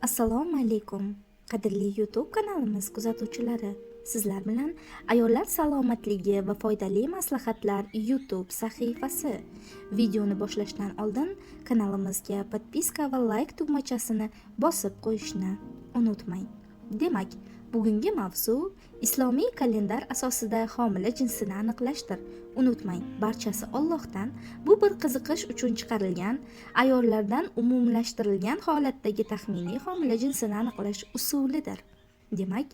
Assalomu alaykum, qadrli YouTube kanalimiz kuzatuvchilari. Sizlar bilan ayollar salomatligi va foydali maslahatlar YouTube sahifasi. Videoni boshlashdan oldin kanalimizga podpiska va like tugmachasini bosib qo'yishni unutmang. Demak, bugungi mavzu islomiy kalendar asosida homila jinsini aniqlashdir. Unutmang, barchasi Allohdan, bu bir qiziqish uchun chiqarilgan, ayollardan umumlashtirilgan holatdagi taxminiy homila jinsini aniqlash usulidir. Demak,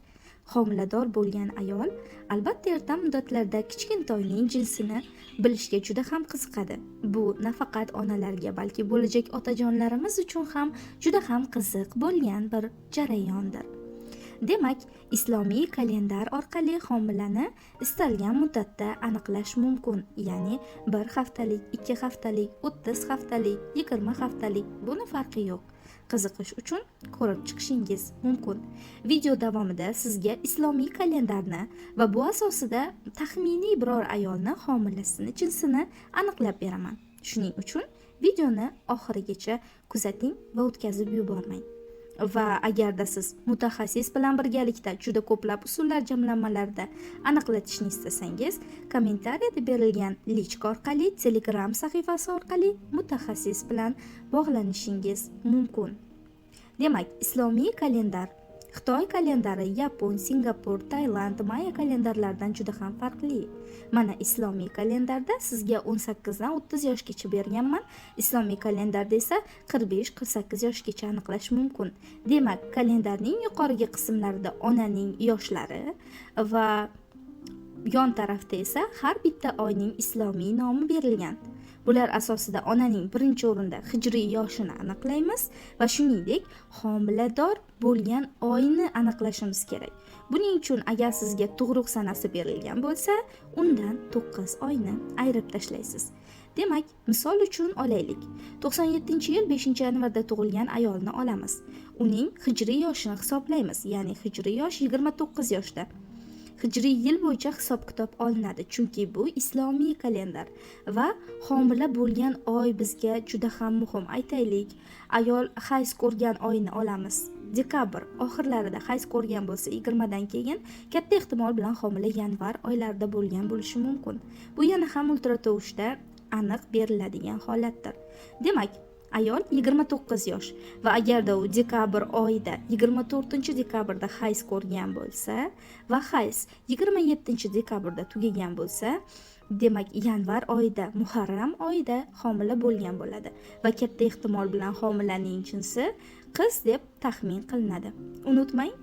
homilador bo'lgan ayol albatta erta muddatlarda kichkintoyning jinsini bilishga juda ham qiziqadi. Bu nafaqat onalarga, balki bo'lajak otajonlarimiz uchun ham juda ham qiziq bo'lgan bir jarayondir. Demak, islomiy kalendar orqali homilani istalgan muddatda aniqlash mumkin. Ya'ni 1 haftalik, 2 haftalik, 30 haftalik, 20 haftalik, buni farqi yo'q. Qiziqish uchun ko'rib chiqishingiz mumkin. Video davomida sizga islomiy kalendarni va bu asosida taxminiy biror ayolni homilasini jinsini aniqlab beraman. Shuning uchun videoni oxirigacha kuzating va o'tkazib yubormang. Va agarda siz mutaxassis bilan birgalikda juda ko'plab usullar jamlanmalarida aniqlatishni istasangiz, kommentariyada berilgan lichka orqali, Telegram sahifasi orqali mutaxassis bilan bog'lanishingiz mumkin. Demak, islomiy kalendar Xitoy kalendari, Yapon, Singapur, Tailand, Maya kalendarlaridan juda ham farqli. Mana islomiy kalendarda sizga 18 dan 30 yoshgacha berganman. Islomiy kalendarda esa 45-48 yoshgacha aniqlash mumkin. Demak, kalendarning yuqorgi qismlarida onaning yoshlari va yon tarafda esa har bitta oyning islomiy nomi berilgan. Bular asosida onaning birinchi o'rinda hijriy yoshini aniqlaymiz va shuningdek homilador bo'lgan oyni aniqlashimiz kerak. Buning uchun agar sizga tug'ruq sanasi berilgan bo'lsa, undan 9 oyni ayirib tashlaysiz. Demak, misol uchun olaylik. 97-yil 5-yanvarda tug'ilgan ayolni olamiz. Uning hijriy yoshini hisoblaymiz, ya'ni hijriy yosh 29 yoshda. Hijriy yil bo'yicha hisob-kitob olinadi, chunki bu islomiy kalendar va homila bo'lgan oy bizga juda ham muhim. Aytaylik, ayol hayz ko'rgan oyni olamiz. Dekabr oxirlarida hayz ko'rgan bo'lsa, 20 dan keyin katta ehtimol bilan homila yanvar oylarida bo'lgan bo'lishi mumkin. Bu yana ham ultratovushda aniq beriladigan holatdir. Demak, ayol 29 yosh va agarda u dekabr oyida 24-dekabrda hayz ko'rgan bo'lsa va hayz 27-dekabrda tugagan bo'lsa, demak yanvar oyida, Muharram oyida homila bo'lgan bo'ladi va katta ehtimol bilan homilaning jinsi qiz deb taxmin qilinadi. Unutmang,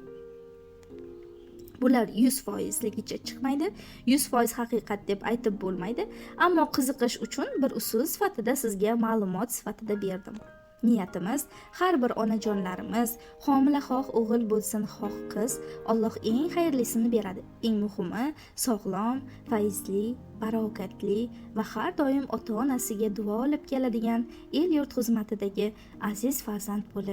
bular 100%ligicha chiqmaydi, 100% haqiqat deb aytib bo'lmaydi, ammo qiziqish uchun bir usul sifatida sizga ma'lumot sifatida berdim. Niyatimiz har bir onajonlarimiz homila xoh o'g'il bo'lsin, xoh qiz, Alloh eng xayrlisini beradi. Eng muhimi sog'lom, fayzli, barokatli va har doim ota-onasiga duo olib keladigan el-yurt xizmatidagi aziz farzand bo'lib